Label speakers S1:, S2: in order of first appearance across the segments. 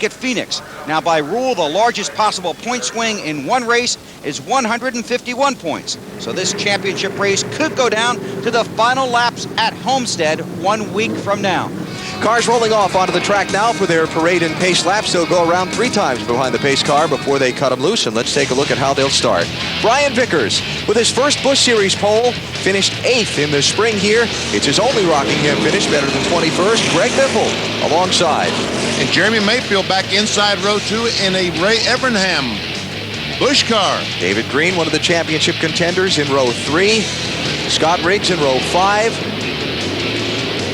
S1: week at Phoenix. Now, by rule, the largest possible point swing in one race is 151 points. So this championship race could go down to the final laps at Homestead 1 week from now.
S2: Cars rolling off onto the track now for their parade and pace laps. They'll go around 3 times behind the pace car before they cut them loose, and let's take a look at how they'll start. Brian Vickers, with his first Busch Series pole, finished 8th in the spring here. It's his only Rockingham finish, better than 21st. Greg Biffle alongside.
S3: And Jeremy Mayfield back inside row 2 in a Ray Evernham Busch car.
S2: David Green, one of the championship contenders, in row 3. Scott Riggs in row 5.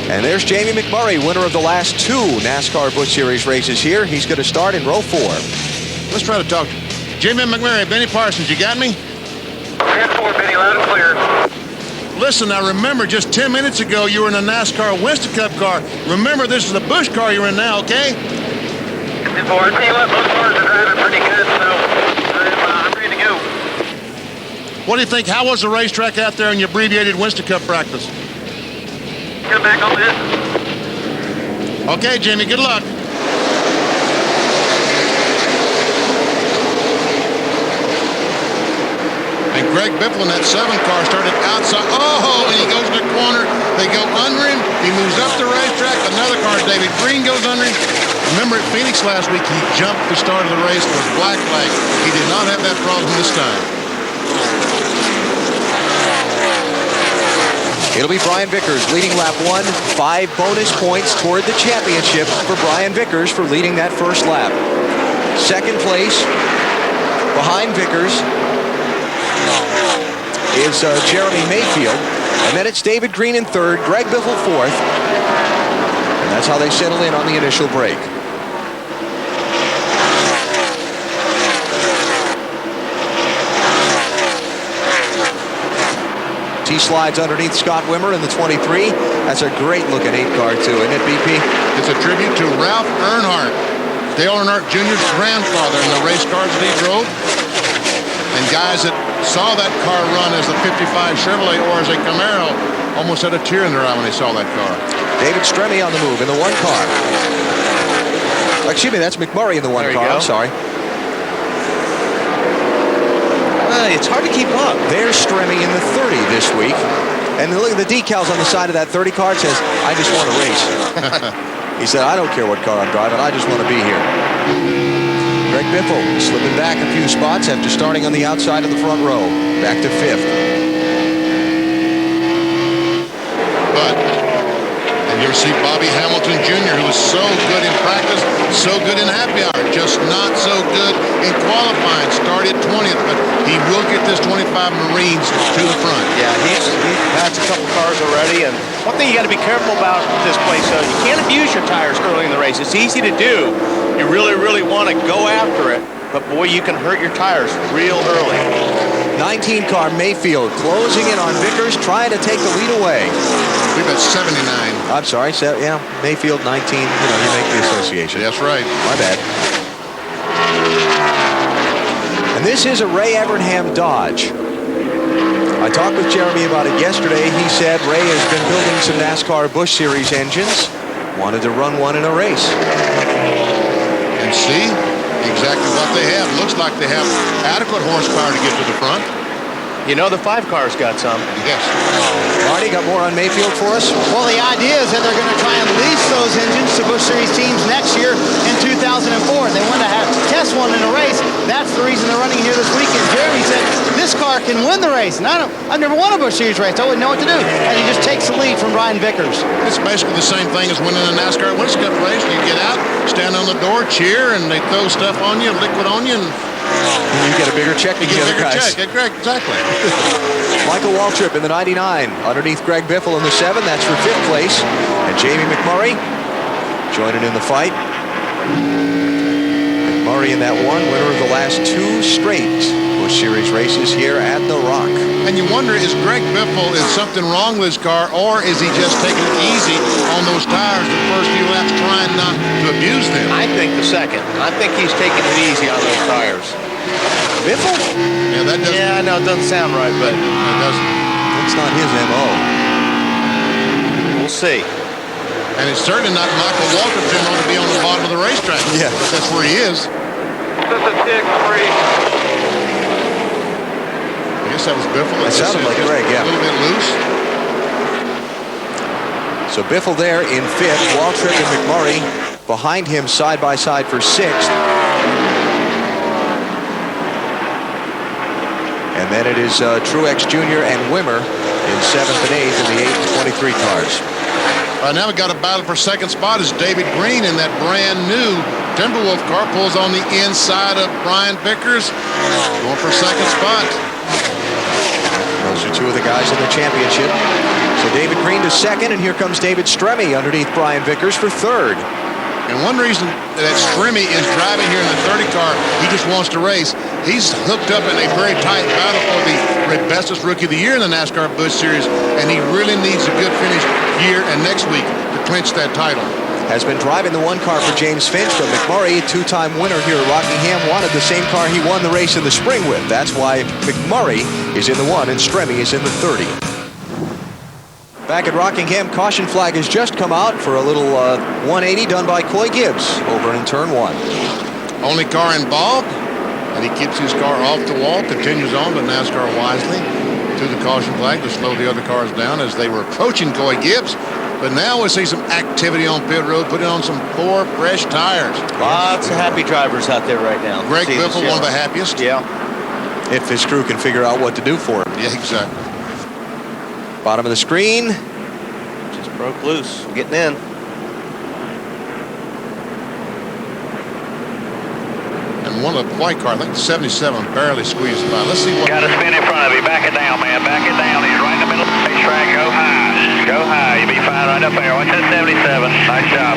S2: And there's Jamie McMurray, winner of the last 2 NASCAR Busch Series races here. He's going to start in row 4.
S3: Let's try to talk. Jamie McMurray, Benny Parsons, you got me?
S4: 10-4, Benny, loud and clear.
S3: Listen, now remember, just 10 minutes ago, you were in a NASCAR Winston Cup car. Remember, this is the Busch car you're in now, okay?
S4: 10-4, I tell you what, both cars are driving pretty good, so I'm ready to go.
S3: What do you think? How was the racetrack out there in your abbreviated Winston Cup practice?
S4: Come back on this.
S3: Okay, Jamie, good luck. And Greg Biffle in that 7 car started outside. Oh, and he goes to the corner. They go under him. He moves up the racetrack. Another car, David Green, goes under him. Remember at Phoenix last week, he jumped the start of the race with a black flag. He did not have that problem this time.
S2: It'll be Brian Vickers leading lap 1. 5 bonus points toward the championship for Brian Vickers for leading that first lap. Second place behind Vickers is Jeremy Mayfield. And then it's David Green in 3rd, Greg Biffle 4th. And that's how they settle in on the initial break. T-slides underneath Scott Wimmer in the 23. That's a great looking 8 car too, isn't it, BP?
S3: It's a tribute to Ralph Earnhardt, Dale Earnhardt Jr.'s grandfather in the race cars that he drove. And guys that saw that car run as the 55 Chevrolet or as a Camaro almost had a tear in their eye when they saw that car.
S2: David Stremme on the move in the 1 car. Excuse me, that's McMurray in the 1 car. I'm sorry.
S1: It's hard to keep up.
S2: There's Stremme in the 30 this week. And look at the decals on the side of that 30 car. It says, I just want to race. He said, I don't care what car I'm driving. I just want to be here. Greg Biffle slipping back a few spots after starting on the outside of the front row. Back to 5th.
S3: But, and you'll see Bobby Hamilton Jr., who is so good in practice, so good in happy hour, just not so good in qualifying. Started 20th, but he will get this 25 Marines to the front.
S5: Yeah, he's passed a couple cars already. And one thing you got to be careful about this place, you can't abuse your tires early in the race. It's easy to do. You really, really want to go after it. But boy, you can hurt your tires real early.
S2: 19 car Mayfield closing in on Vickers, trying to take the lead away.
S3: We've got 79.
S2: I'm sorry, yeah, Mayfield 19. You know, you make the association.
S3: That's right.
S2: My bad. And this is a Ray Evernham Dodge. I talked with Jeremy about it yesterday. He said Ray has been building some NASCAR Busch Series engines. Wanted to run one in a race.
S3: And see exactly what they have. Looks like they have adequate horsepower to get to the front.
S5: You know the 5 car's got some.
S3: Yes.
S2: Marty, got more on Mayfield for us?
S6: Well, the idea is that they're going to try and lease those engines to Busch Series teams next year in 2004. They want to test one in a race. That's the reason they're running here this weekend. Jeremy said this car can win the race, and I've never won a Busch Series race. I wouldn't know what to do. And he just takes the lead from Brian Vickers.
S3: It's basically the same thing as winning a NASCAR Winston Cup race. You get out, stand on the door, cheer, and they throw stuff on you, liquid on you, and
S2: you get a bigger check than the other guys.
S3: Check. Exactly.
S2: Michael Waltrip in the 99. Underneath Greg Biffle in the 7. That's for 5th place. And Jamie McMurray joining in the fight. McMurray in that 1. Winner of the last 2 straight Busch Series races here at the Rock.
S3: And you wonder, is Greg Biffle, is something wrong with his car, or is he just taking it easy on those tires the first few laps, trying not to abuse them?
S5: I think the second. I think he's taking it easy on those tires.
S2: Biffle?
S3: Yeah, that doesn't.
S5: Yeah, I know it doesn't sound right, but
S3: it doesn't.
S2: That's not his MO.
S5: We'll see.
S3: And it's certainly not Michael Waltrip didn't want to be on the bottom of the racetrack.
S2: Yeah.
S3: But that's where he is.
S4: This is 6-3.
S3: I guess that was Biffle.
S2: That sounded like Greg, yeah.
S3: A little bit loose.
S2: So Biffle there in 5th. Waltrip and McMurray behind him side by side for 6th. And then it is Truex Jr. and Wimmer in 7th and 8th in the 8 and 23 cars.
S3: Now we got a battle for second spot as David Green in that brand new Timberwolf car pulls on the inside of Brian Vickers, going for second spot.
S2: Those are 2 of the guys in the championship. So David Green to 2nd, and here comes David Stremme underneath Brian Vickers for 3rd.
S3: And one reason that Stremme is driving here in the 30 car, he just wants to race. He's hooked up in a very tight battle for the bestest rookie of the year in the NASCAR Busch Series, and he really needs a good finish here and next week to clinch that title.
S2: Has been driving the 1 car for James Finch, but McMurray, 2-time winner here at Rockingham, wanted the same car he won the race in the spring with. That's why McMurray is in the 1 and Stremme is in the 30. Back at Rockingham, caution flag has just come out for a little 180 done by Coy Gibbs over in turn 1.
S3: Only car involved, and he keeps his car off the wall, continues on, but NASCAR wisely to the caution flag to slow the other cars down as they were approaching Coy Gibbs. But now we see some activity on pit road, putting on some 4 fresh tires.
S5: Lots of happy drivers out there right now.
S3: Greg Biffle, one of the happiest.
S5: Yeah.
S2: If his crew can figure out what to do for him.
S3: Yeah, exactly.
S2: Bottom of the screen.
S5: Just broke loose. Getting in.
S3: And one of the white cars, I think the 77, barely squeezed by. Let's see what...
S4: Got a spin in front of you. Back it down, man. Back it down. He's right in the middle of the racetrack. Go high. Go high. You'll be fine right up there. Watch that 77. Nice job.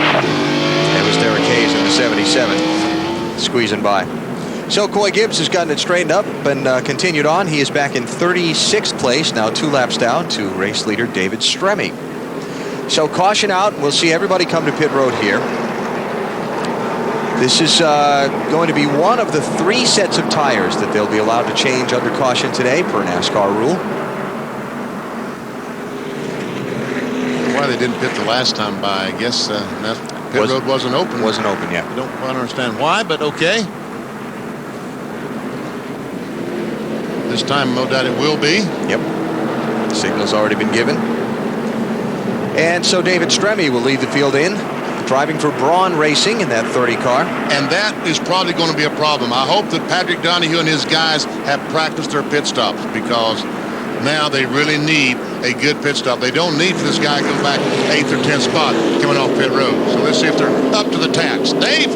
S2: It was Derek Hayes in the 77, squeezing by. So Coy Gibbs has gotten it straightened up and continued on. He is back in 36th place, now 2 laps down to race leader David Stremme. So caution out. We'll see everybody come to pit road here. This is going to be one of the 3 sets of tires that they'll be allowed to change under caution today per NASCAR rule.
S3: Why they didn't pit the last time by, I guess pit road wasn't open.
S2: Wasn't open yet.
S3: I don't quite understand why, but okay. This time, no doubt it will be.
S2: Yep. The signal's already been given. And so David Stremme will lead the field in, driving for Braun Racing in that 30 car.
S3: And that is probably going to be a problem. I hope that Patrick Donahue and his guys have practiced their pit stops, because now they really need a good pit stop. They don't need for this guy to go back 8th or 10th spot coming off pit road. So let's see if they're up to the task. Dave?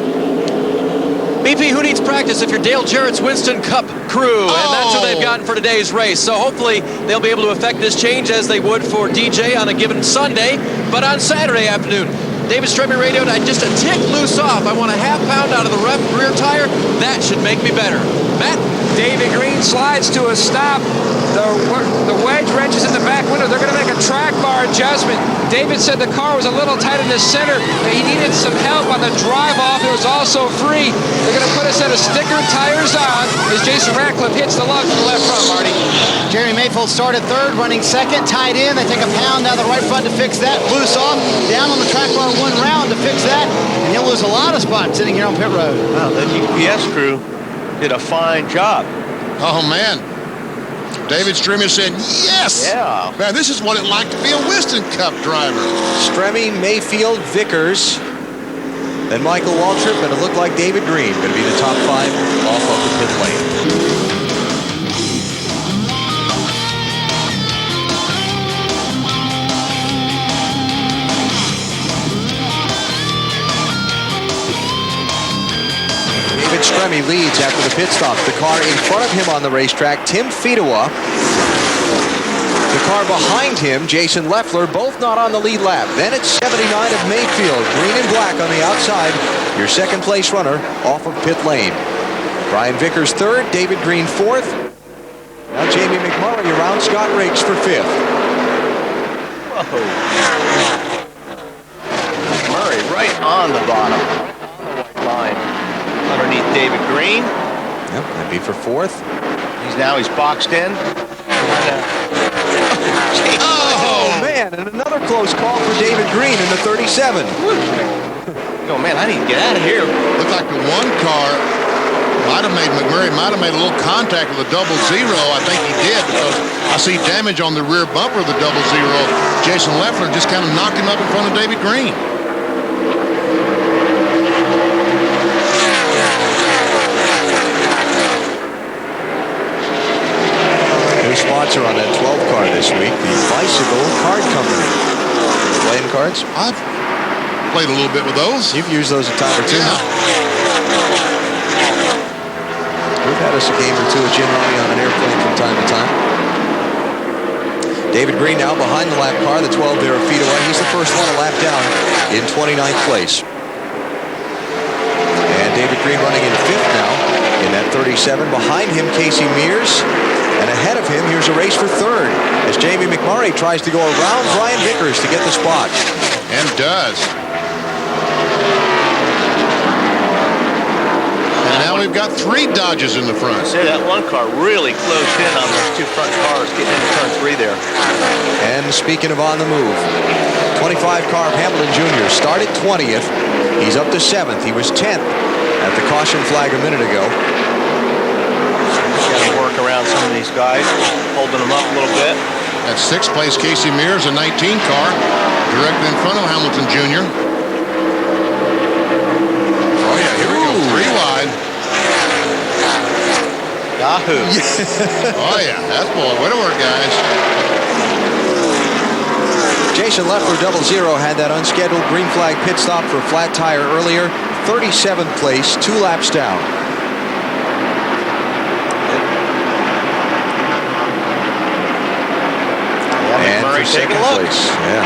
S7: BP, who needs practice if you're Dale Jarrett's Winston Cup crew? And that's what they've gotten for today's race. So hopefully they'll be able to affect this change as they would for DJ on a given Sunday. But on Saturday afternoon, David Stremme radioed, I'm just a tick loose off. I want a half pound out of the rear tire. That should make me better. Matt?
S8: David Green slides to a stop. The wedge wrenches in the back window. They're going to make a track bar adjustment. David said the car was a little tight in the center, and he needed some help on the drive-off. It was also free. They're going to put a set of sticker tires on as Jason Ratcliffe hits the lug from the left front, Marty.
S6: Jerry Mayfield started 3rd, running 2nd, tied in. They take a pound down the right front to fix that. Loose off, down on the track bar 1 round to fix that. And he'll lose a lot of spots sitting here on pit road.
S5: Wow, the UPS crew did a fine job.
S3: Oh, man. David Stremme said, yes!
S5: Yeah.
S3: Man, this is what it's like to be a Winston Cup driver.
S2: Stremme, Mayfield, Vickers, then Michael Waltrip, and it looked like David Green going to be the top 5 off of the pit lane. David Stremme leads after the pit stop. The car in front of him on the racetrack, Tim Fedewa. The car behind him, Jason Leffler, both not on the lead lap. Then it's 79 of Mayfield, green and black on the outside. Your 2nd place runner off of pit lane. Brian Vickers 3rd, David Green 4th. Now Jamie McMurray around, Scott Riggs for 5th.
S5: Whoa. Murray right on the bottom. On the white line. Underneath David Green.
S2: Yep, that'd be for 4th.
S5: He's boxed in.
S2: Oh, man. man, and another close call for David Green in the 37.
S5: Oh, man, I need to get out of here.
S3: Looked like the one car McMurray might have made a little contact with a 00. I think he did, because I see damage on the rear bumper of the 00. Jason Leffler just kind of knocked him up in front of David Green.
S2: New sponsor on that 12 car this week, the Bicycle Card Company. Playing cards?
S3: I've played a little bit with those.
S2: You've used those a time or two.
S3: Yeah.
S2: We've had us a game or two at Gin Rummy on an airplane from time to time. David Green now behind the lap car, the 12 there a feet away. He's the first one a lap down in 29th place. And David Green running in 5th now in that 37. Behind him, Casey Mears. And ahead of him, here's a race for 3rd as Jamie McMurray tries to go around Brian Vickers to get the spot.
S3: And does. And now we've got 3 Dodges in the front.
S5: See, that one car really closed in on those 2 front cars getting into turn 3 there.
S2: And speaking of on the move, 25 car Hamilton Jr. started 20th. He's up to 7th. He was 10th at the caution flag a minute ago.
S5: Got to work around some of these guys, holding them up a little bit.
S3: At 6th place, Casey Mears, a 19 car, directly in front of Hamilton Jr. Oh yeah, here we go, 3 wide.
S5: Yahoo!
S3: Oh yeah, that's boy, way to work, guys.
S2: Jason Leffler 00 had that unscheduled green flag pit stop for flat tire earlier. 37th place, 2 laps down. And
S5: Murray,
S2: for
S5: take a
S2: 2nd
S5: look.
S2: place, yeah.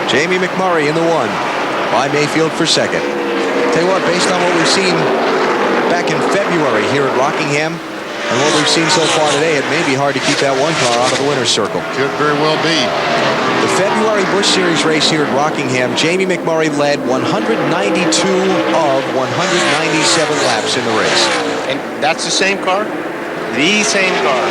S2: Jamie McMurray in the 1. By Mayfield for 2nd. Tell you what, based on what we've seen back in February here at Rockingham and what we've seen so far today, it may be hard to keep that 1 car out of the winner's circle.
S3: Could very well be.
S2: The February Busch Series race here at Rockingham, Jamie McMurray led 192 of 197 laps in the race.
S5: And that's the same car? The same car.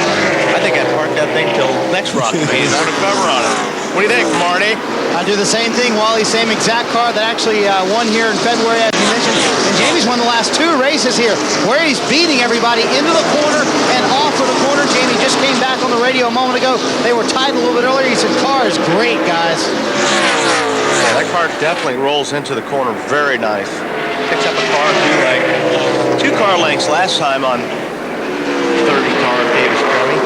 S5: I think I'd park that thing till next Rockingham. He's on a cover on it. What do you think, Marty?
S6: I do the same thing, Wally. Same exact car that actually won here in February, as you mentioned. And Jamie's won the last 2 races here, where he's beating everybody into the corner and off of the corner. Jamie just came back on the radio a moment ago. They were tied a little bit earlier. He said, "Car is great, guys."
S5: Yeah, that car definitely rolls into the corner very nice. Picks up a car two car lengths last time on 30 car Davis County.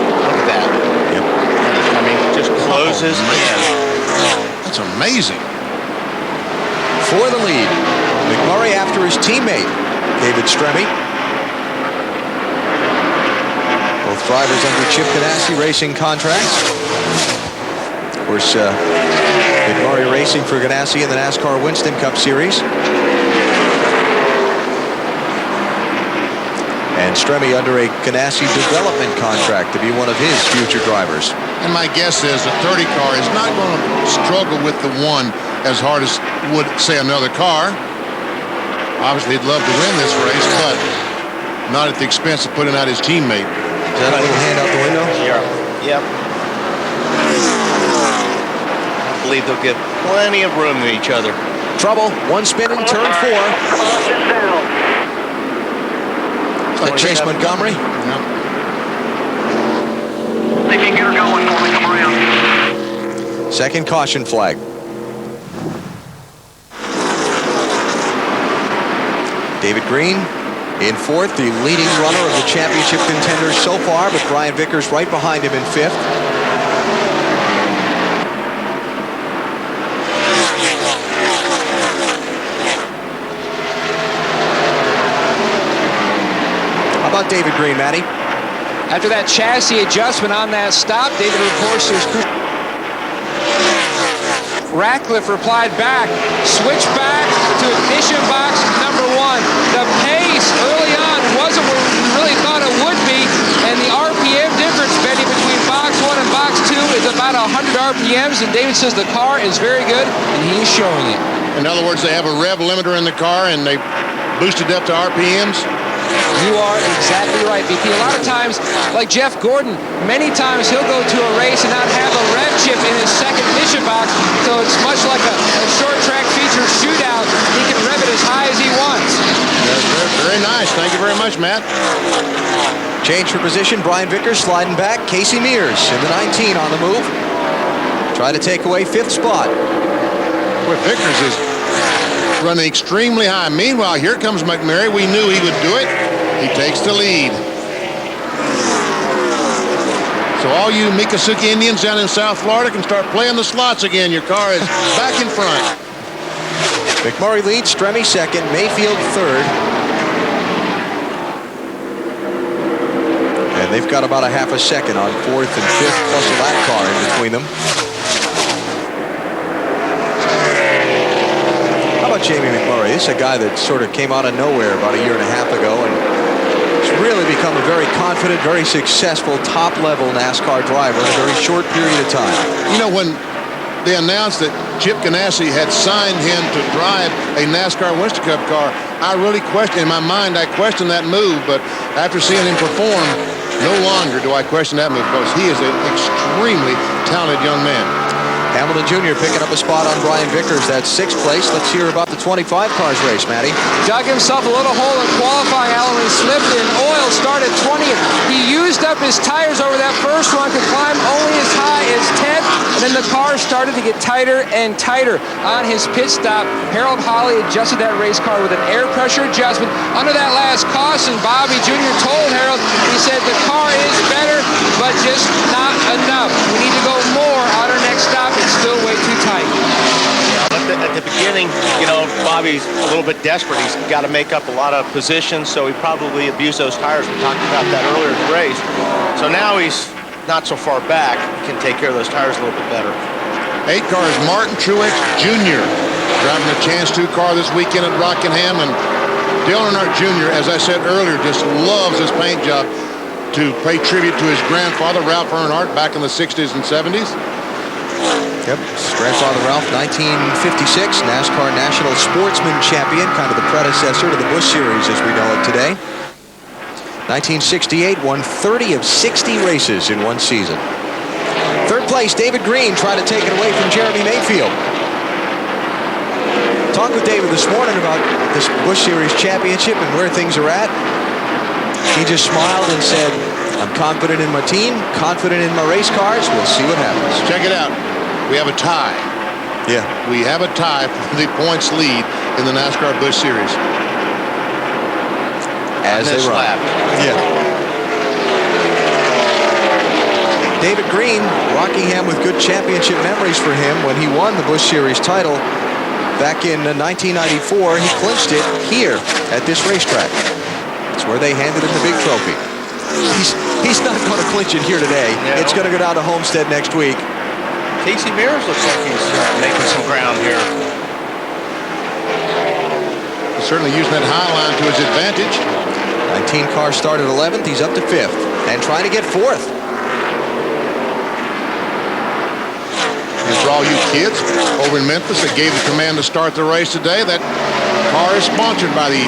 S5: Look at that.
S2: Yep.
S5: I mean, just closes in.
S3: That's amazing.
S2: For the lead, McMurray after his teammate, David Stremme. Both drivers under Chip Ganassi racing contracts. Of course, McMurray racing for Ganassi in the NASCAR Winston Cup Series. And Stremme under a Ganassi development contract to be one of his future drivers.
S3: And my guess is the 30 car is not going to struggle with the 1 as hard as would, say, another car. Obviously, he'd love to win this race, but not at the expense of putting out his teammate.
S2: Is that a little hand out the window?
S5: Yep. I believe they'll give plenty of room to each other.
S2: Trouble, 1 spin in turn 4. Like Chase Montgomery.
S3: Yep.
S4: If you can get her going for me, come around.
S2: 2nd caution flag. David Green in 4th, the leading runner of the championship contenders so far, but Brian Vickers right behind him in 5th. How about David Green, Matty?
S8: After that chassis adjustment on that stop, David reports there's Ratcliffe replied back, switch back to ignition box number 1. The pace early on wasn't what we really thought it would be, and the RPM difference, Betty, between box 1 and box 2 is about 100 RPMs, and David says the car is very good, and he is showing it.
S3: In other words, they have a rev limiter in the car, and they boosted up to RPMs.
S8: You are exactly right, BP. A lot of times, like Jeff Gordon, many times he'll go to a race and not have a rev chip in his second mission box, so it's much like a short track feature shootout. He can rev it as high as he wants.
S3: Very nice. Thank you very much, Matt.
S2: Change for position. Brian Vickers sliding back. Casey Mears in the 19 on the move. Try to take away 5th spot.
S3: Boy, Vickers is running extremely high. Meanwhile, here comes McMurray. We knew he would do it. He takes the lead. So all you Miccosukee Indians down in South Florida can start playing the slots again. Your car is back in front.
S2: McMurray leads, Stremme second, Mayfield third. And they've got about a half a second on 4th and 5th, plus a lap car in between them. How about Jamie McMurray? This is a guy that sort of came out of nowhere about a year and a half ago and has really become a very confident, very successful, top-level NASCAR driver in a very short period of time.
S3: You know, when they announced that Chip Ganassi had signed him to drive a NASCAR Winston Cup car, I really questioned, in my mind, I questioned that move, but after seeing him perform, no longer do I question that move because he is an extremely talented young man.
S2: Hamilton Jr. picking up a spot on Brian Vickers. That's 6th place. Let's hear about the 25 cars race, Matty.
S8: Dug himself a little hole in qualifying, Alan. He slipped in. Oil started 20th. He used up his tires over that first run, could climb only as high as 10th, and then the car started to get tighter and tighter. On his pit stop, Harold Holley adjusted that race car with an air pressure adjustment. Under that last caution, Bobby Jr. told Harold, he said, the car is better, but just not enough. We need to go more on our next stop. It's still way too tight.
S5: Yeah, at the beginning, you know, Bobby's a little bit desperate. He's got to make up a lot of positions, so he probably abused those tires. We talked about that earlier in the race. So now he's not so far back. He can take care of those tires a little bit better.
S3: 8 cars, Martin Truex Jr. driving the Chance 2 car this weekend at Rockingham, and Dale Earnhardt Jr., as I said earlier, just loves his paint job to pay tribute to his grandfather, Ralph Earnhardt, back in the 60s and 70s.
S2: Yep, grandfather Ralph, 1956, NASCAR National Sportsman Champion, kind of the predecessor to the Busch Series as we know it today. 1968, won 30 of 60 races in one season. 3rd place, David Green trying to take it away from Jeremy Mayfield. Talked with David this morning about this Busch Series championship and where things are at. He just smiled and said, I'm confident in my team, confident in my race cars. We'll see what happens.
S3: Check it out. We have a tie.
S2: Yeah.
S3: We have a tie for the points lead in the NASCAR Busch Series.
S2: As they run.
S5: Lap.
S2: Yeah. David Green, Rockingham with good championship memories for him when he won the Busch Series title back in 1994. He clinched it here at this racetrack. It's where they handed him the big trophy. He's not going to clinch it here today.
S5: Yeah.
S2: It's going to go down to Homestead next week.
S5: Casey Mears looks like he's making some ground here.
S3: He's certainly using that high line to his advantage.
S2: 19 cars started 11th. He's up to 5th and trying to get 4th.
S3: And for all you kids over in Memphis that gave the command to start the race today, that car is sponsored by the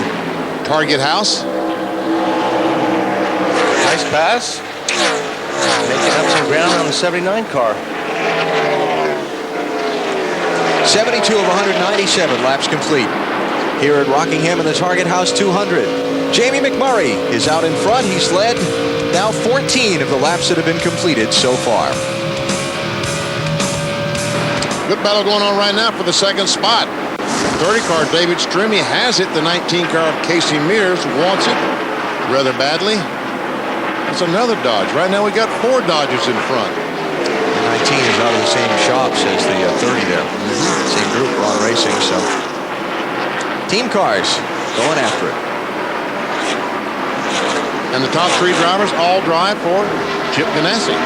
S3: Target House.
S5: Nice pass. Making up some ground on the 79 car.
S2: 72 of 197 laps complete here at Rockingham in the Target House 200. Jamie McMurray is out in front. He's led now 14 of the laps that have been completed so far.
S3: Good battle going on right now for the 2nd spot. 30 car David Stremme has it. The 19 car Casey Mears wants it rather badly. That's another Dodge. Right now we got 4 Dodges in front.
S2: 19 is out of the same shops as the 30 there. Same group, Ron Racing, so. Team cars going after it.
S3: And the top 3 drivers all drive for Chip Ganassi.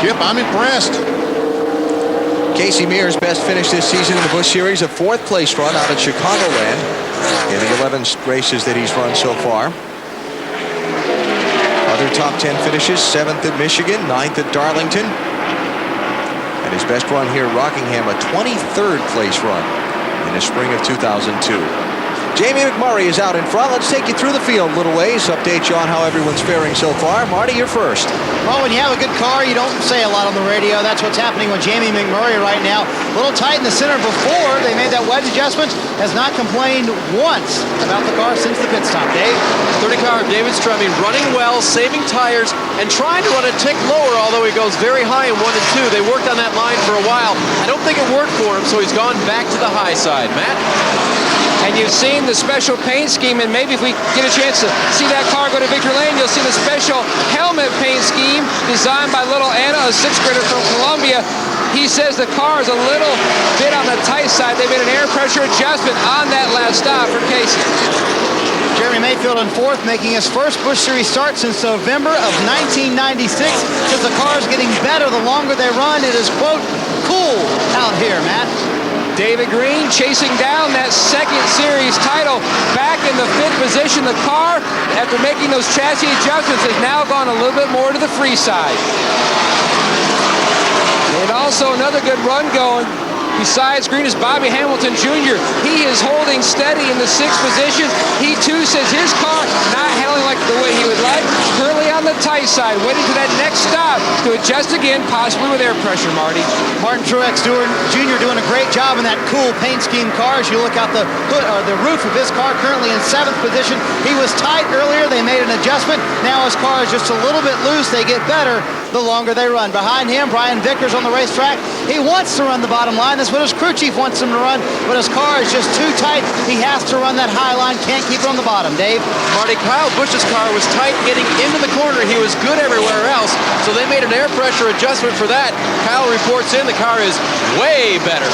S3: Chip, I'm impressed.
S2: Casey Mears' best finish this season in the Busch Series, a 4th place run out at Chicagoland in the 11 races that he's run so far. Other top 10 finishes, 7th at Michigan, 9th at Darlington. And his best run here at Rockingham, a 23rd place run in the spring of 2002. Jamie McMurray is out in front. Let's take you through the field a little ways, update you on how everyone's faring so far. Marty, you're first.
S6: Well, when you have a good car, you don't say a lot on the radio. That's what's happening with Jamie McMurray right now. A little tight in the center before they made that wedge adjustment. Has not complained once about the car since the pit stop. Dave?
S7: 30 car of David Stremme running well, saving tires, and trying to run a tick lower, although he goes very high in 1 and 2. They worked on that line for a while. I don't think it worked for him, so he's gone back to the high side. Matt?
S8: And you've seen the special paint scheme, and maybe if we get a chance to see that car go to Victory Lane, you'll see the special helmet paint scheme designed by little Anna, a 6th grader from Columbia. He says the car is a little bit on the tight side. They made an air pressure adjustment on that last stop for Casey.
S6: Jeremy Mayfield in 4th, making his first Busch Series start since November of 1996. Says the car is getting better the longer they run. It is, quote, cool out here, Matt.
S8: David Green chasing down that 2nd series title, back in the 5th position. The car, after making those chassis adjustments, has now gone a little bit more to the free side. And also another good run going. Besides Green is Bobby Hamilton Jr. He is holding steady in the 6th position. He too says his car not handling like the way he would like. Currently on the tight side, waiting for that next stop to adjust again, possibly with air pressure, Marty.
S6: Martin Truex Jr. doing a great job in that cool paint scheme car. As you look out the hood or the roof of his car, currently in 7th position. He was tight earlier. They made an adjustment. Now his car is just a little bit loose. They get better the longer they run. Behind him, Brian Vickers on the racetrack. He wants to run the bottom line. That's what his crew chief wants him to run, but his car is just too tight. He has to run that high line, can't keep it on the bottom. Dave?
S7: Marty, Kyle Busch's car was tight getting into the corner. He was good everywhere else, so they made an air pressure adjustment for that. Kyle reports in, the car is way better.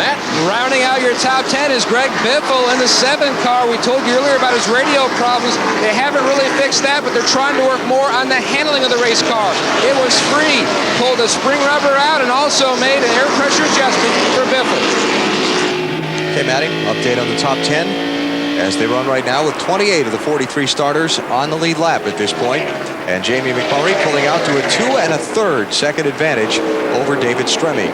S7: Matt?
S8: Rounding out your top 10 is Greg Biffle in the 7th car. We told you earlier about his radio problems. They haven't really fixed that, but they're trying to work more on the handling of the race car. It was free, pulled the spring rubber out, and also made an air pressure adjustment for Biffle.
S2: Okay, Matty, update on the top 10 as they run right now with 28 of the 43 starters on the lead lap at this point. And Jamie McMurray pulling out to a 2 1/3 second advantage over David Stremme.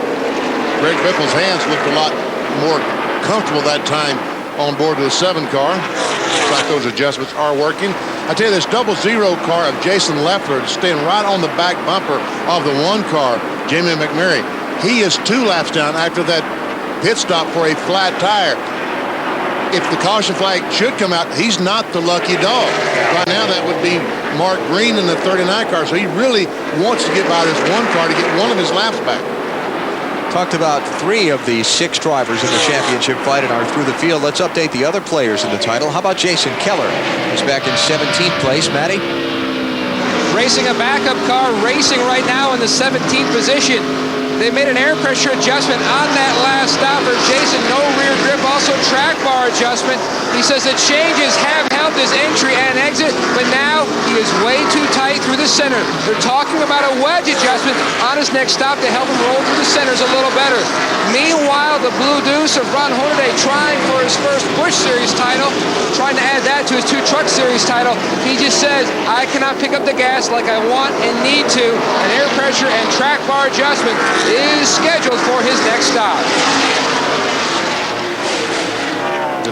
S3: Greg Biffle's hands looked a lot more comfortable that time on board of the 7 car. Looks like those adjustments are working. I tell you, this 00 car of Jason Leffler is staying right on the back bumper of the 1 car, Jamie McMurray. He is 2 laps down after that pit stop for a flat tire. If the caution flag should come out, he's not the lucky dog. Right now, that would be Mark Green in the 39 car, so he really wants to get by this 1 car to get one of his laps back.
S2: Talked about 3 of the 6 drivers in the championship fight in our Through the Field. Let's update the other players in the title. How about Jason Keller? He's back in 17th place. Matty?
S8: Racing a backup car, racing right now in the 17th position. They made an air pressure adjustment on that last stop for Jason. No rear grip, also track bar adjustment. He says the changes have helped his entry and exit, but now he is way too tight through the center. They're talking about a wedge adjustment on his next stop to help him roll through the centers a little better. Meanwhile, the Blue Deuce of Ron Hornaday trying for his first Busch Series title, trying to add that to his 2 Truck Series title. He just says, I cannot pick up the gas like I want and need to. An air pressure and track bar adjustment is scheduled for his next stop.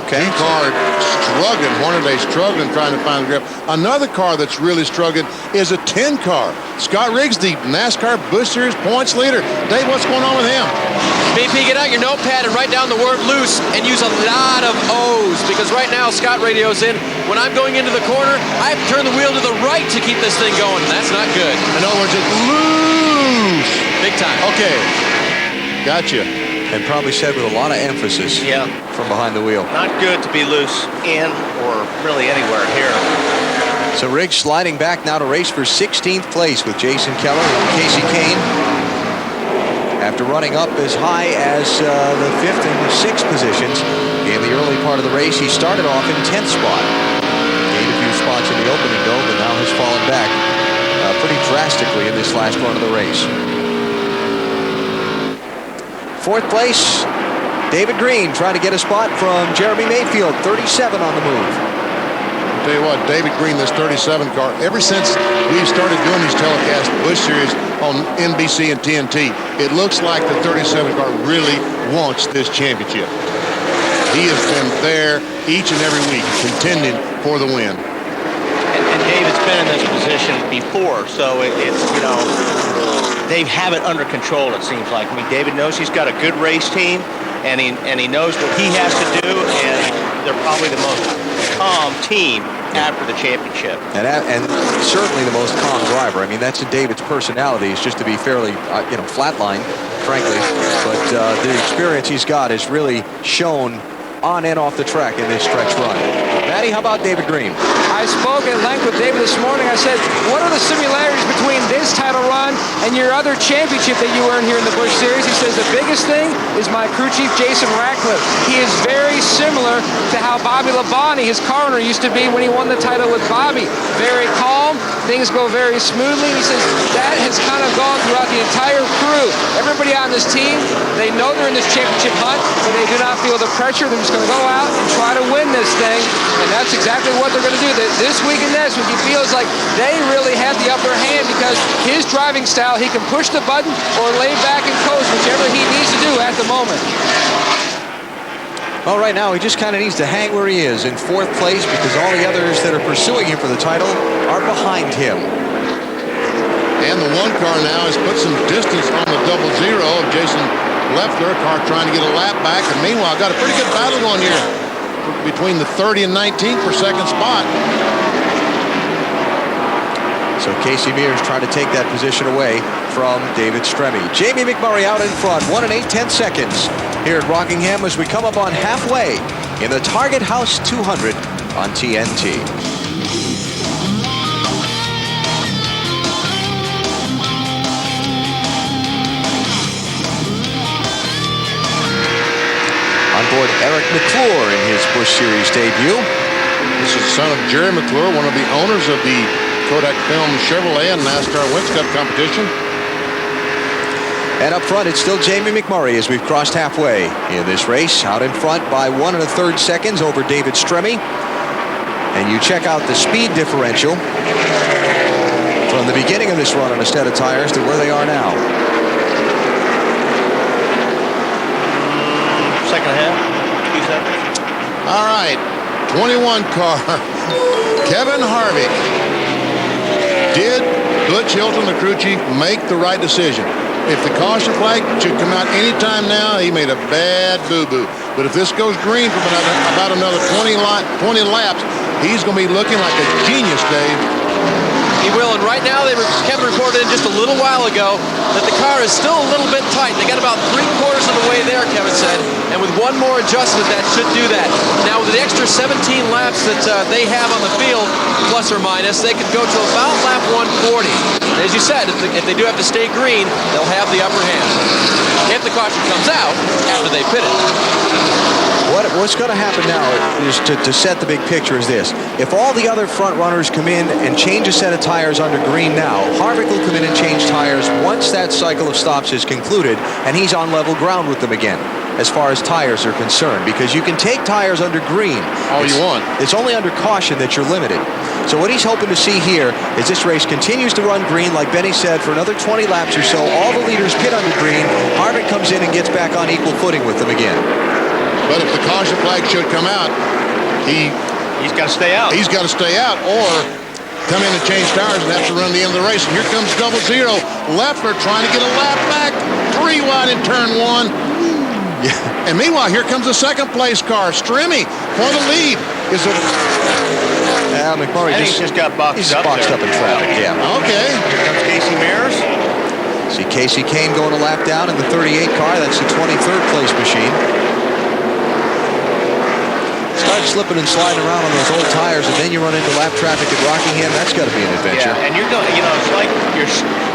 S2: Okay.
S3: Car struggling. Hornaday struggling trying to find grip. Another car that's really struggling is a 10 car. Scott Riggs, the NASCAR Busch Series points leader. Dave, what's going on with him?
S7: BP, get out your notepad and write down the word loose and use a lot of O's, because right now Scott radios in, when I'm going into the corner, I have to turn the wheel to the right to keep this thing going. That's not good.
S3: In other words, it's loose.
S7: Big time.
S3: Okay. Gotcha.
S2: And probably said with a lot of emphasis from behind the wheel.
S5: Not good to be loose in or really anywhere here.
S2: So Riggs sliding back now to race for 16th place with Jason Keller and Casey Kane. After running up as high as the 5th and 6th positions in the early part of the race, he started off in 10th spot. Gained a few spots in the opening though, but now has fallen back pretty drastically in this last run of the race. 4th place, David Green trying to get a spot from Jeremy Mayfield, 37 on the move.
S3: I'll tell you what, David Green, this 37 car, ever since we've started doing these telecasts, Busch Series on NBC and TNT, it looks like the 37 car really wants this championship. he has been there each and every week, contending for the win.
S5: And David's been in this position before, so it's, you know, they have it under control, it seems like. I mean, David knows he's got a good race team, and he knows what he has to do, and they're probably the most calm team after the championship.
S2: And certainly the most calm driver. I mean, that's in David's personality, is just to be fairly, you know, flatline, frankly. But the experience he's got is really shown on and off the track in this stretch run. Matty, how about David Green?
S8: I spoke at length with David this morning. I said, what are the similarities between this title run and your other championship that you earned here in the Busch Series? He says, the biggest thing is my crew chief, Jason Ratcliffe. He is very similar to how Bobby Labonte, his car owner, used to be when he won the title with Bobby. Very calm. Things go very smoothly. He says, that has kind of gone throughout the entire crew. Everybody on this team, they know they're in this championship hunt, but they do not feel the pressure. They're just going to go out and try to win this thing, and that's exactly what they're going to do. This week and next week, he feels like they really have the upper hand because his driving style, he can push the button or lay back and coast, whichever he needs to do at the moment.
S2: Well, right now, he just kind of needs to hang where he is in 4th place because all the others that are pursuing him for the title are behind him.
S3: And the one car now has put some distance on the 0-0 of Jason Leffler, car trying to get a lap back. And meanwhile, got a pretty good battle going here between the 30 and 19 for second spot.
S2: So Casey Mears trying to take that position away from David Stremme. Jamie McMurray out in front, 1 8/10 seconds here at Rockingham as we come up on halfway in the Target House 200 on TNT. On board Eric McClure in his Busch Series debut.
S3: This is the son of Jerry McClure, one of the owners of the Kodak Film Chevrolet and NASCAR Winx Cup competition.
S2: And up front, it's still Jamie McMurray as we've crossed halfway in this race. Out in front by 1 1/3 seconds over David Stremme. And you check out the speed differential from the beginning of this run on a set of tires to where they are now.
S5: Second and a half, 2 seconds.
S3: All right, 21 car, Kevin Harvick. Did Butch Hilton, the crew chief, make the right decision? If the caution flag should come out any time now, he made a bad boo-boo. But if this goes green for about another 20 laps, he's going to be looking like a genius, Dave.
S7: He will, and right now, Kevin reported in just a little while ago that the car is still a little bit tight. They got about 3/4 of the way there, Kevin said, and with one more adjustment, that should do that. Now, with the extra 17 laps that they have on the field, plus or minus, they could go to about lap 140. As you said, if they do have to stay green, they'll have the upper hand. If the caution comes out after they pit it.
S2: What's going to happen now is to set the big picture is this. If all the other front runners come in and change a set of tires under green now, Harvick will come in and change tires once that cycle of stops is concluded, and he's on level ground with them again as far as tires are concerned, because you can take tires under green.
S3: All you want.
S2: It's only under caution that you're limited. So what he's hoping to see here is this race continues to run green, like Benny said, for another 20 laps or so. All the leaders pit under green. Harvick comes in and gets back on equal footing with them again.
S3: But if the caution flag should come out,
S5: he's got to stay out.
S3: He's got to stay out, or come in and change tires and have to run the end of the race. And here comes 0-0. Leffler trying to get a lap back. 3 wide in turn 1. Yeah. And meanwhile, here comes the second place car. Stremme for the lead.
S2: McMurray
S5: just got boxed up
S2: in traffic. Yeah.
S3: Okay.
S5: Here comes Casey Mears.
S2: See Casey Kane going a lap down in the 38 car. That's the 23rd place machine. Start slipping and sliding around on those old tires, and then you run into lap traffic at Rockingham. That's got to be an adventure.
S5: Yeah, and you're going, it's like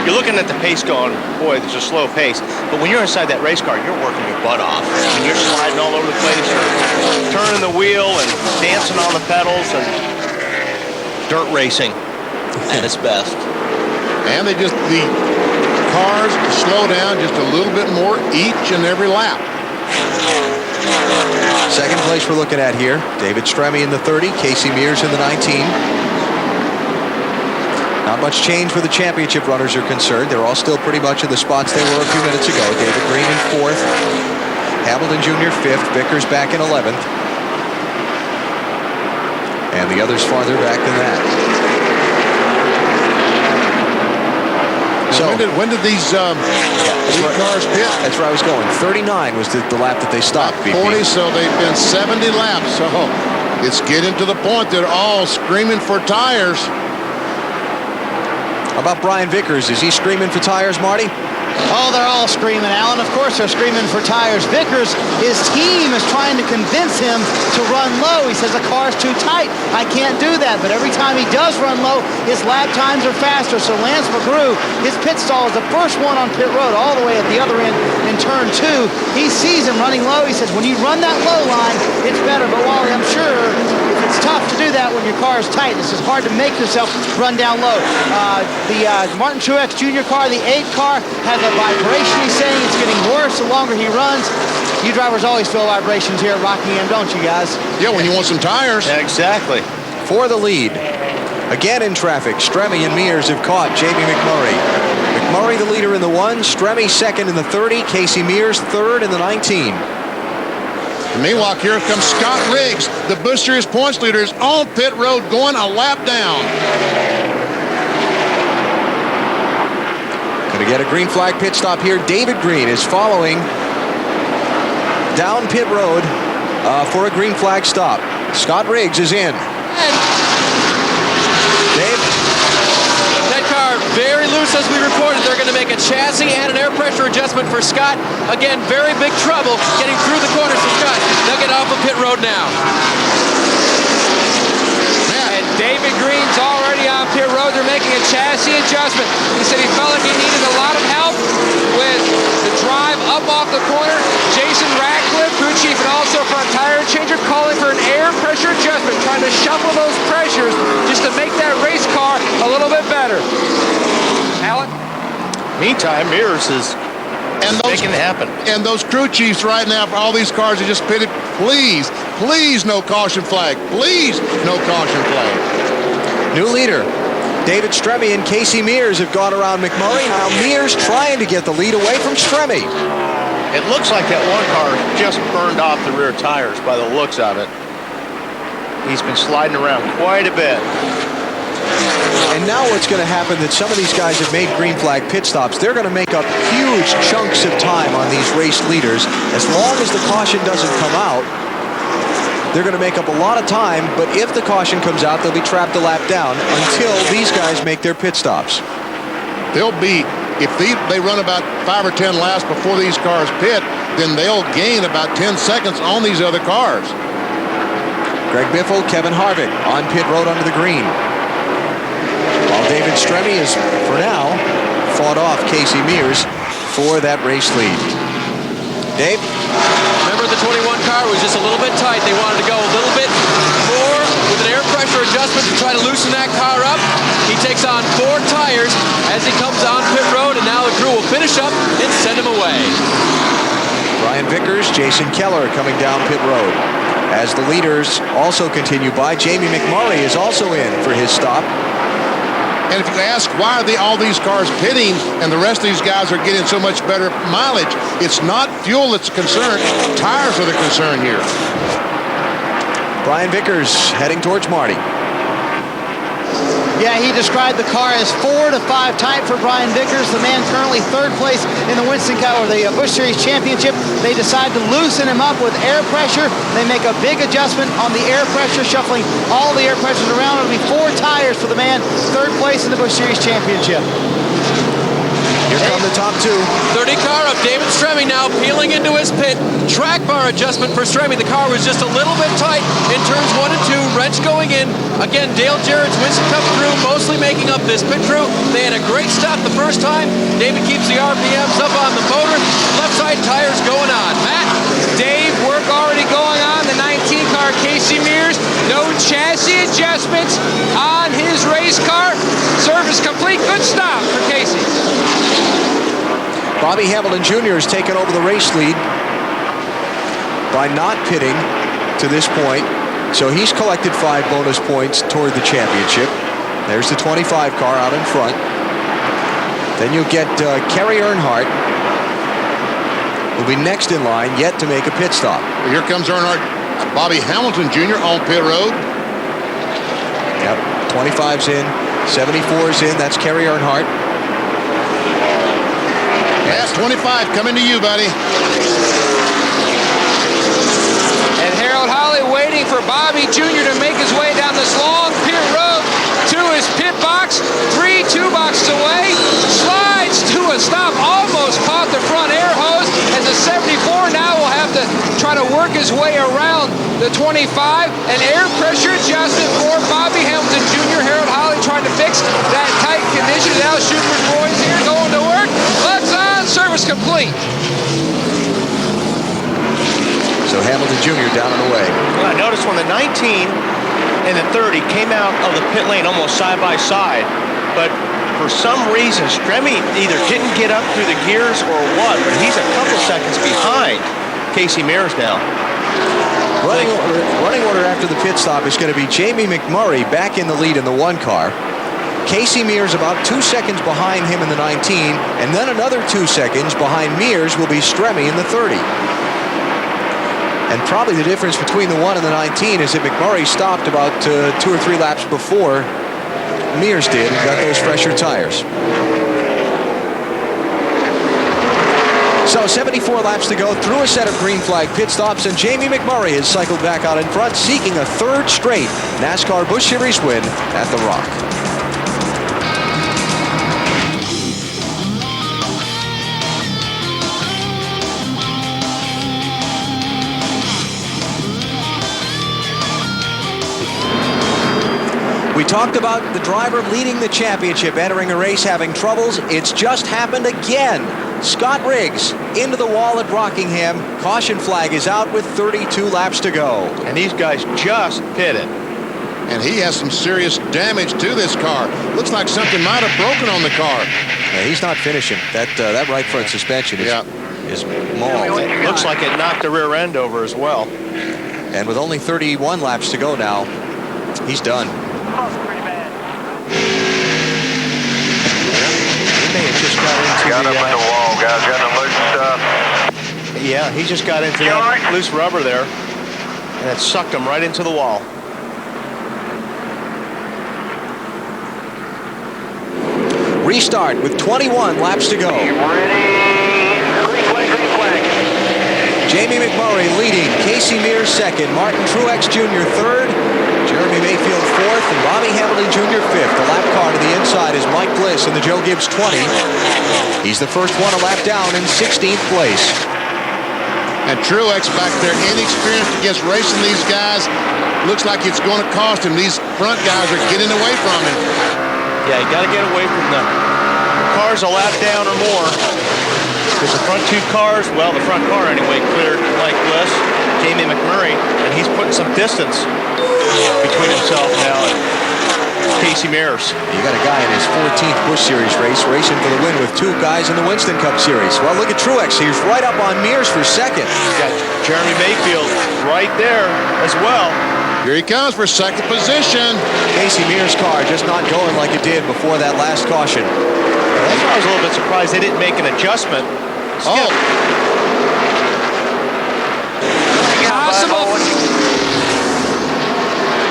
S5: you're looking at the pace going, boy, there's a slow pace. But when you're inside that race car, you're working your butt off. I mean, you're sliding all over the place, you're turning the wheel and dancing on the pedals, and dirt racing at its best.
S3: And the cars slow down just a little bit more each and every lap.
S2: Second place we're looking at here, David Stremme in the 30, Casey Mears in the 19. Not much change where the championship runners are concerned. They're all still pretty much in the spots they were a few minutes ago. David Green in 4th. Hamilton Jr. 5th, Vickers back in 11th. And the others farther back than that.
S3: So when did these cars pit?
S2: That's where I was going. 39 was the lap that they stopped.
S3: 40, so they've been 70 laps. So it's getting to the point they're all screaming for tires.
S2: How about Brian Vickers? Is he screaming for tires, Marty?
S6: Oh, they're all screaming, Alan. Of course they're screaming for tires. Vickers, his team is trying to convince him to run low. He says the car's too tight. I can't do that. But every time he does run low, his lap times are faster. So Lance McGrew, his pit stall is the first one on pit road all the way at the other end in turn 2. He sees him running low. He says, when you run that low line, it's better. But Wally, I'm sure it's tough to do that when your car is tight. This is hard to make yourself run down low. The Martin Truex Jr. car, the 8 car, has a vibration. He's saying it's getting worse the longer he runs. You drivers always feel vibrations here at Rockingham, don't you guys?
S3: Yeah, when you want some tires.
S5: Exactly.
S2: For the lead. Again in traffic, Stremme and Mears have caught Jamie McMurray. McMurray the leader in the 1, Stremme second in the 30, Casey Mears third in the 19.
S3: And meanwhile, here comes Scott Riggs, the Busch Series points leader, is on pit road going a lap down.
S2: Going to get a green flag pit stop here. David Green is following down pit road for a green flag stop. Scott Riggs is in. Dave?
S7: That car very loose as we reported. They're going to make a chassis and an air pressure adjustment for Scott. Again, very big trouble getting through the corners for Scott. They'll get off of pit road now.
S8: And David Green's already on pit road. They're making a chassis adjustment. He said he felt like he needed a lot of help with the drive up off the corner. Jason Ratcliffe, crew chief and also front tire changer, calling for an air pressure adjustment, trying to shuffle those pressures just to make that race car a little bit better. Alan?
S5: Meantime, Mears is making it happen.
S3: And those crew chiefs right now for all these cars that just pitted, please, please no caution flag. Please no caution flag.
S2: New leader. David Stremme and Casey Mears have gone around McMurray. Now Mears trying to get the lead away from Stremme.
S5: It looks like that one car just burned off the rear tires by the looks of it. He's been sliding around quite a bit.
S2: And now what's going to happen that some of these guys have made green flag pit stops. They're going to make up huge chunks of time on these race leaders. As long as the caution doesn't come out, they're going to make up a lot of time, but if the caution comes out, they'll be trapped a lap down until these guys make their pit stops.
S3: They'll be, if they run about 5 or 10 laps before these cars pit, then they'll gain about 10 seconds on these other cars.
S2: Greg Biffle, Kevin Harvick on pit road under the green. While David Stremme is, for now, fought off Casey Mears for that race lead. Dave?
S7: Remember, the 21 car was just a little bit tight. They wanted to go a little bit more with an air pressure adjustment to try to loosen that car up. He takes on 4 tires as he comes on pit road, and now the crew will finish up and send him away.
S2: Brian Vickers, Jason Keller coming down pit road. As the leaders also continue by, Jamie McMurray is also in for his stop.
S3: And if you ask why are all these cars pitting and the rest of these guys are getting so much better mileage, it's not fuel that's a concern. Tires are the concern here.
S2: Brian Vickers heading towards Marty.
S6: Yeah, he described the car as 4 to 5 tight for Brian Vickers, the man currently 3rd place in the Winston Cup or the Busch Series Championship. They decide to loosen him up with air pressure. They make a big adjustment on the air pressure, shuffling all the air pressures around. It'll be 4 tires for the man 3rd place in the Busch Series Championship.
S2: Here come the top 2.
S7: 30 car up. David Stremme now peeling into his pit. Track bar adjustment for Stremme. The car was just a little bit tight in turns 1 and 2. Wrench going in. Again, Dale Jarrett's Winston Cup crew mostly making up this pit crew. They had a great stop the first time. David keeps the RPMs up on the motor. Left side tires going on. Matt?
S8: Dave, work already going on. The 19 car, Casey Mears. No chassis adjustments on his race car. Service complete. Good stop for Casey.
S2: Bobby Hamilton Jr. has taken over the race lead by not pitting to this point. So he's collected 5 bonus points toward the championship. There's the 25 car out in front. Then you'll get Kerry Earnhardt will be next in line, yet to make a pit stop.
S3: Well, here comes Earnhardt. Bobby Hamilton Jr. on pit road.
S2: Yep, 25's in, 74's in. That's Kerry Earnhardt.
S3: That's 25 coming to you, buddy.
S8: And Harold Holly waiting for Bobby Jr. to make his way down this long pit road to his pit box. 3-2 boxes away. Slides to a stop. Almost caught the front air hose. As the 74 now will have to try to work his way around the 25. An air pressure adjustment for Bobby Hamilton Jr. Harold Holly trying to fix that tight condition. Now Schumer's boys here going to work. Lugs on. Service complete.
S2: So Hamilton Jr. down and away.
S5: Well, I noticed when the 19 and the 30 came out of the pit lane almost side by side, but for some reason, Stremme either didn't get up through the gears or what, but he's a couple seconds behind Casey Mears now.
S2: Running order after the pit stop is going to be Jamie McMurray back in the lead in the 1 car. Casey Mears about 2 seconds behind him in the 19, and then another 2 seconds behind Mears will be Stremme in the 30. And probably the difference between the 1 and the 19 is that McMurray stopped about 2 or 3 laps before Mears did and got those fresher tires. So 74 laps to go through a set of green flag pit stops, and Jamie McMurray has cycled back out in front, seeking a 3rd straight NASCAR Busch Series win at the Rock. We talked about the driver leading the championship, entering a race, having troubles. It's just happened again. Scott Riggs into the wall at Rockingham. Caution flag is out with 32 laps to go.
S5: And these guys just pitted.
S3: And he has some serious damage to this car. Looks like something might have broken on the car.
S2: Yeah, he's not finishing. That right front suspension is mauled.
S5: It looks like it knocked the rear end over as well.
S2: And with only 31 laps to go now, he's done.
S4: Pretty bad.
S5: He may have just got into
S4: Got up in the wall, guys. Got the loose stuff.
S5: Yeah, he just got into that loose rubber there, and it sucked him right into the wall.
S2: Restart with 21 laps to go.
S4: Ready. Green flag, green flag.
S2: Jamie McMurray leading, Casey Mears second, Martin Truex Jr. third, Jeremy Mayfield fourth, and Bobby Hamilton Jr. fifth. The lap car to the inside is Mike Bliss in the Joe Gibbs 20. He's the first one a lap down in 16th place.
S3: And Truex back there, inexperienced against racing these guys. Looks like it's going to cost him. These front guys are getting away from him.
S5: Yeah, you got to get away from the cars a lap down or more. Because the front 2 cars, well, the front car anyway, cleared Mike Bliss, Jamie McMurray, and he's putting some distance between himself now and Casey Mears.
S2: You got a guy in his 14th Busch Series race racing for the win with 2 guys in the Winston Cup Series. Well, look at Truex. He's right up on Mears for second.
S5: Got Jeremy Mayfield right there as well.
S3: Here he comes for second position.
S2: Casey Mears' car just not going like it did before that last caution.
S5: That's why I was a little bit surprised they didn't make an adjustment.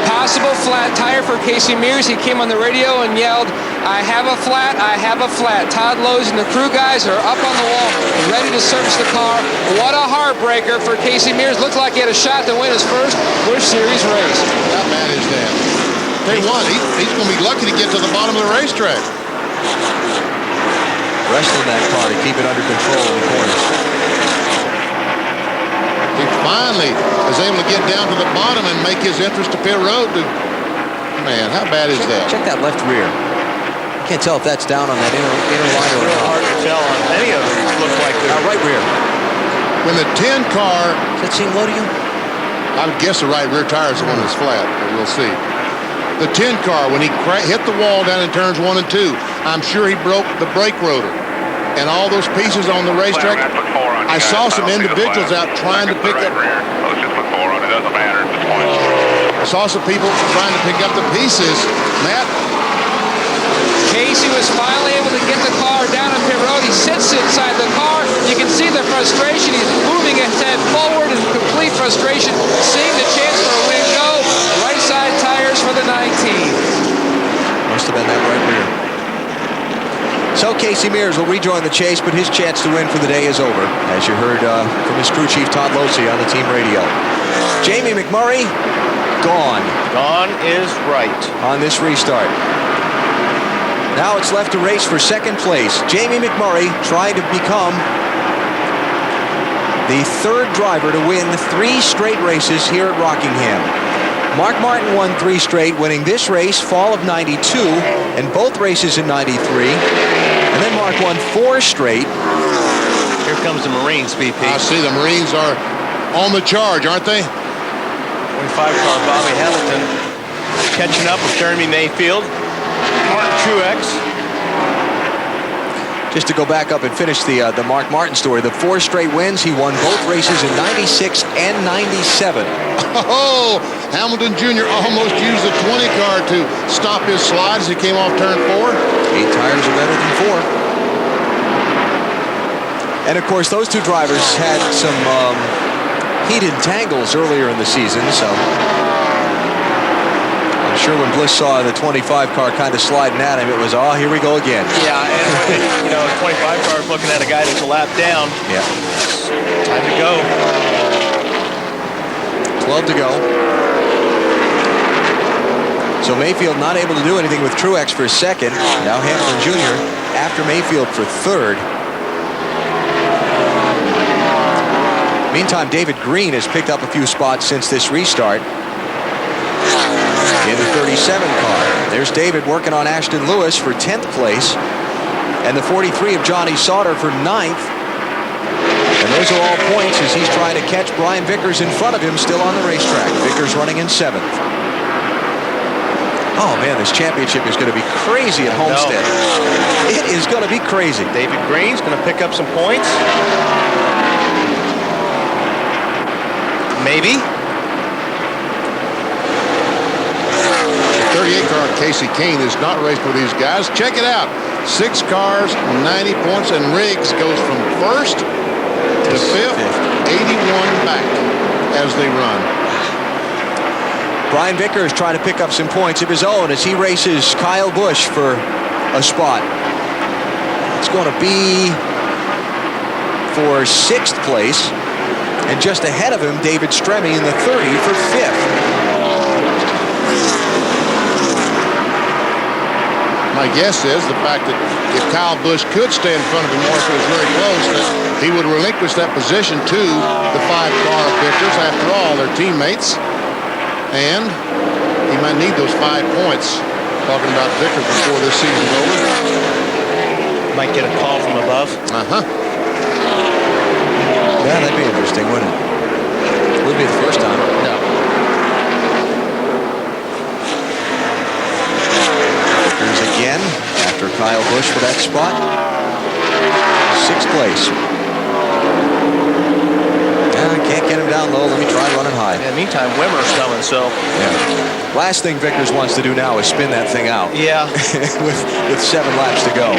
S8: Possible flat tire for Casey Mears. He came on the radio and yelled, "I have a flat, I have a flat." Todd Lowe's and the crew guys are up on the wall and ready to service the car. What a heartbreaker for Casey Mears. Looked like he had a shot to win his first Busch Series race.
S3: How bad is that? Tell you what, he's going to be lucky to get to the bottom of the racetrack.
S2: Wrestling that car to keep it under control in the corners.
S3: He finally is able to get down to the bottom and make his entrance to pit road. Man, how bad is that?
S2: Check that left rear. I can't tell if that's down on that inner line or
S5: Real
S2: not.
S5: hard to tell on any of them. Look like they're
S2: Right rear.
S3: When the 10 car,
S2: Does that seem low to you?
S3: I would guess the right rear tire is the one that's flat, but we'll see. The 10 car, when he hit the wall down in turns 1 and 2, I'm sure he broke the brake rotor. And all those pieces on the racetrack, I saw some individuals out trying to pick up.
S4: Let's just put 4 on it. Doesn't matter at this point.
S3: I saw some people trying to pick up the pieces. Matt?
S8: Casey was finally able to get the car down on pit road. He sits inside the car. You can see the frustration. He's moving his head forward in complete frustration, seeing the chance for a win go. Right side tires for the 19.
S2: Must have been that right rear. So Casey Mears will rejoin the chase, but his chance to win for the day is over, as you heard from his crew chief Todd Losey on the team radio. Jamie McMurray, gone.
S5: Gone is right.
S2: On this restart. Now it's left to race for second place. Jamie McMurray trying to become the third driver to win 3 straight races here at Rockingham. Mark Martin won 3 straight, winning this race, fall of '92, and both races in '93. And then Mark won 4 straight.
S5: Here comes the Marines, BP.
S3: I see the Marines are on the charge, aren't they?
S5: 25 car Bobby Hamilton catching up with Jeremy Mayfield. Mark Truex.
S2: Just to go back up and finish the Mark Martin story, the 4 straight wins, he won both races in '96 and '97.
S3: Oh, Hamilton Jr. almost used the 20 car to stop his slide as he came off turn 4.
S2: 8 tires are better than 4. And of course, those 2 drivers had some heated tangles earlier in the season, so I'm sure when Busch saw the 25 car kind of sliding at him, it was, oh, here we go again.
S5: Yeah, and you know, 25 car is looking at a guy that's a lap down.
S2: Yeah.
S5: Time to go.
S2: 12 to go. So Mayfield not able to do anything with Truex for second. Now Hamilton Jr. after Mayfield for third. Meantime, David Green has picked up a few spots since this restart in the 37 car. There's David working on Ashton Lewis for 10th place, and the 43 of Johnny Sauter for 9th. And those are all points as he's trying to catch Brian Vickers in front of him, still on the racetrack. Vickers running in 7th. Oh man, this championship is going to be crazy at Homestead. It is going to be crazy.
S5: David Green's going to pick up some points. Maybe.
S3: The 38 car Casey Kane is not raced with these guys. Check it out. 6 cars, 90 points, and Riggs goes from 1st to 5th, 81 back as they run.
S2: Brian Vickers trying to pick up some points of his own as he races Kyle Busch for a spot. It's going to be for 6th place. And just ahead of him, David Stremme in the 30 for 5th.
S3: My guess is the fact that if Kyle Busch could stay in front of him more if it was very close, that he would relinquish that position to the 5-car Vickers. After all, they're teammates. And he might need those 5 points. Talking about Vickers before this season's over.
S5: Might get a call from above.
S2: Yeah, that'd be interesting, wouldn't it? Wouldn't be the first time.
S5: No.
S2: Vickers again after Kyle Busch for that spot. 6th place. Can't get him down low. Let me try running high.
S5: In the meantime, Wimmer's coming, so.
S2: Yeah. Last thing Vickers wants to do now is spin that thing out.
S5: Yeah.
S2: with 7 laps to go.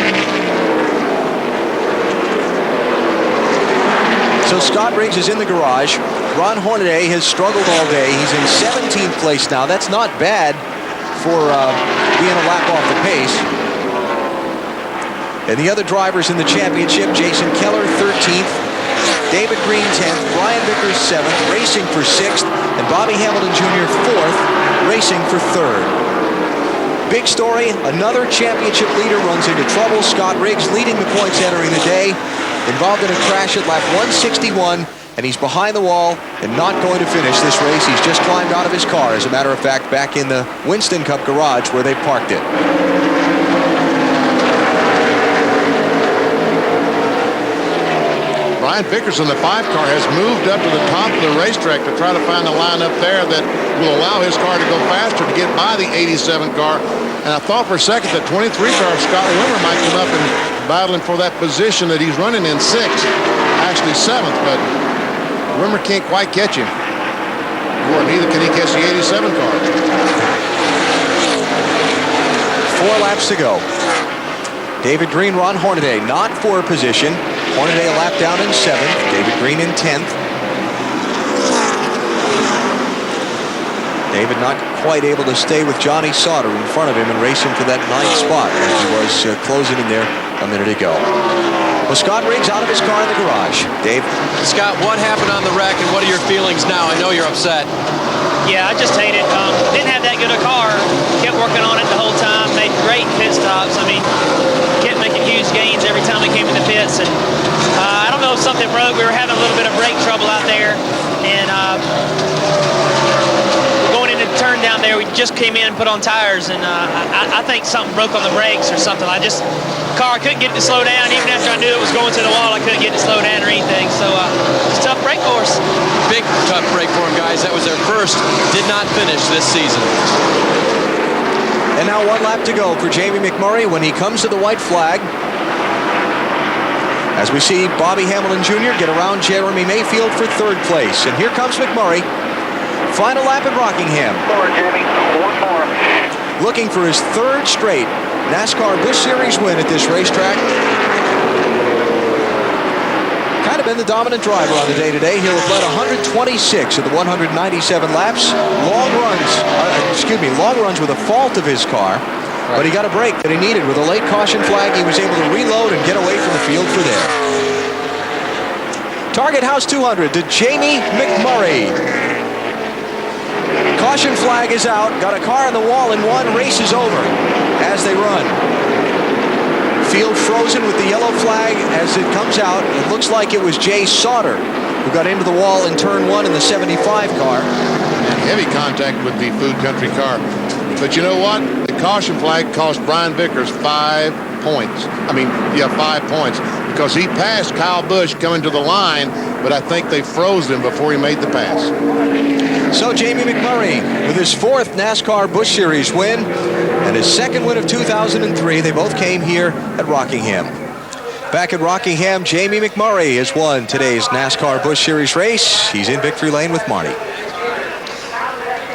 S2: So Scott Riggs is in the garage. Ron Hornaday has struggled all day. He's in 17th place now. That's not bad for being a lap off the pace. And the other drivers in the championship, Jason Keller, 13th. David Green, 10th. Brian Vickers, 7th. Racing for 6th. And Bobby Hamilton Jr., 4th. Racing for 3rd. Big story. Another championship leader runs into trouble. Scott Riggs leading the points entering the day. Involved in a crash at lap 161, and he's behind the wall and not going to finish this race. He's just climbed out of his car, as a matter of fact, back in the Winston Cup garage where they parked it.
S3: Brian Vickers in the 5 car has moved up to the top of the racetrack to try to find a line up there that will allow his car to go faster to get by the 87 car. And I thought for a second that 23 car Scott Wimmer might come up and battling for that position that he's running in 6th, actually 7th, but Wimmer can't quite catch him. Or neither can he catch the 87 car.
S2: 4 laps to go. David Green, Ron Hornaday, not for position. Hornaday a lap down in 7th. David Green in 10th. David not quite able to stay with Johnny Sauter in front of him and race him for that 9th spot as he was closing in there a minute ago. Well, Scott Riggs out of his car in the garage. Dave?
S7: Scott, what happened on the wreck and what are your feelings now? I know you're upset.
S9: Yeah, I just hate it. Didn't have that good a car. Kept working on it the whole time. Made great pit stops. I mean, kept making huge gains every time we came in the pits. And I don't know if something broke. We were having a little bit of brake trouble out there. And going into the turn down there, we just came in and put on tires. And I think something broke on the brakes or something. Car, I couldn't get it to slow down. Even after I knew it was going to the wall, I couldn't get it to slow down or anything. So it's a tough break for us.
S7: Big tough break for them, guys. That was their first. Did not finish this season.
S2: And now 1 lap to go for Jamie McMurray when he comes to the white flag. As we see Bobby Hamilton Jr. get around Jeremy Mayfield for 3rd place. And here comes McMurray. Final lap at Rockingham.
S4: Forward, Jamie. 1 more.
S2: Looking for his 3rd straight NASCAR Busch Series win at this racetrack. Kind of been the dominant driver on the day today. He'll have led 126 of the 197 laps. Long runs with a fault of his car. But he got a break that he needed. With a late caution flag, he was able to reload and get away from the field for there. Target House 200 to Jamie McMurray. Caution flag is out. Got a car on the wall and 1. Race is over as they run. Field frozen with the yellow flag as it comes out. It looks like it was Jay Sauter who got into the wall in turn 1 in the 75 car.
S3: And heavy contact with the Food Country car. But you know what? The caution flag cost Brian Vickers 5 points. 5 points. Because he passed Kyle Busch coming to the line, but I think they froze him before he made the pass.
S2: So Jamie McMurray with his 4th NASCAR Busch Series win and his 2nd win of 2003. They both came here at Rockingham. Back at Rockingham, Jamie McMurray has won today's NASCAR Busch Series race. He's in victory lane with Marty.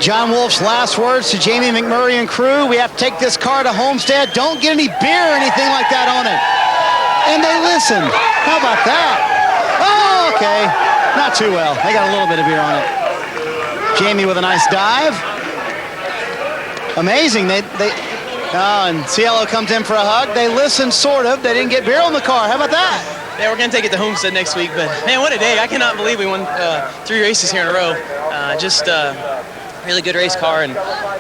S6: John Wolf's last words to Jamie McMurray and crew: we have to take this car to Homestead. Don't get any beer or anything like that on it. And they listened. How about that? Oh, okay. Not too well. They got a little bit of beer on it. Jamie with a nice dive. Amazing. And Cielo comes in for a hug. They listened, sort of. They didn't get beer on the car. How about that?
S9: Yeah, we're going to take it to Homestead next week. But, man, what a day. I cannot believe we won 3 races here in a row. Really good race car, and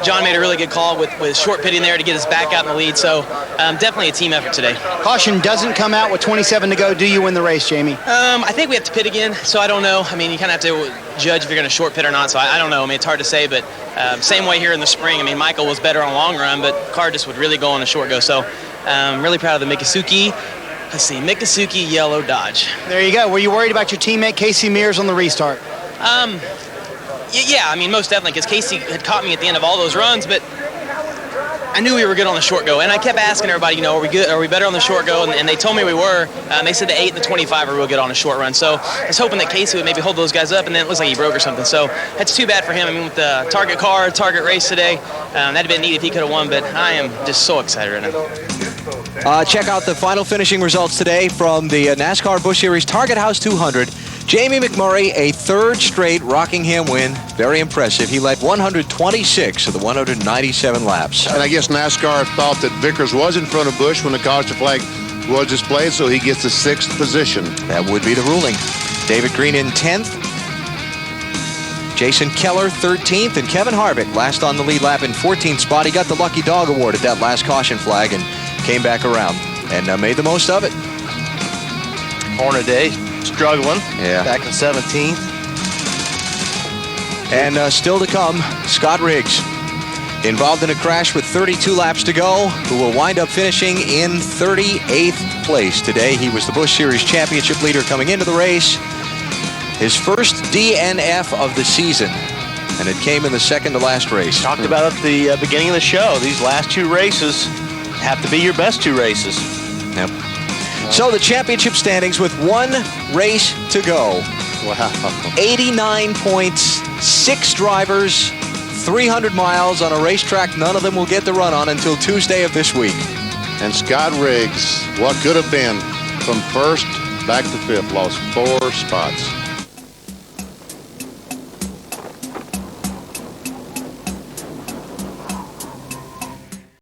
S9: John made a really good call with short pitting there to get us back out in the lead. So definitely a team effort today.
S6: Caution doesn't come out with 27 to go. Do you win the race, Jamie?
S9: I think we have to pit again, so I don't know. I mean, you kind of have to judge if you're going to short pit or not, so I don't know. I mean, it's hard to say, but same way here in the spring. I mean, Michael was better on a long run, but car just would really go on a short go. So I'm really proud of the Mikusuki. Let's see, Mikusuki yellow Dodge.
S6: There you go. Were you worried about your teammate Casey Mears on the restart?
S9: Yeah, I mean, most definitely, because Casey had caught me at the end of all those runs, but I knew we were good on the short go, and I kept asking everybody, are we good? Are we better on the short go? And they told me we were. They said the 8 and the 25 are real good on a short run, so I was hoping that Casey would maybe hold those guys up, and then it looks like he broke or something, so that's too bad for him. I mean, with the target car, target race today, that'd have been neat if he could have won, but I am just so excited right now.
S2: Check out the final finishing results today from the NASCAR Busch Series Target House 200. Jamie McMurray, a 3rd straight Rockingham win. Very impressive. He led 126 of the 197 laps.
S3: And I guess NASCAR thought that Vickers was in front of Busch when the caution flag was displayed, so he gets the 6th position.
S2: That would be the ruling. David Green in 10th. Jason Keller 13th, and Kevin Harvick last on the lead lap in 14th spot. He got the Lucky Dog Award at that last caution flag and came back around and made the most of it.
S5: Hornaday struggling.
S2: Yeah.
S5: Back in 17th.
S2: And still to come, Scott Riggs, involved in a crash with 32 laps to go, who will wind up finishing in 38th place today. He was the Busch Series championship leader coming into the race. His first DNF of the season, and it came in the 2nd to last race.
S5: Talked about at the beginning of the show. These last 2 races have to be your best 2 races.
S2: Yep. So the championship standings with 1 race to go.
S5: Wow.
S2: 89 points, 6 drivers, 300 miles on a racetrack none of them will get the run on until Tuesday of this week.
S3: And Scott Riggs, what could have been from first back to fifth, lost 4 spots.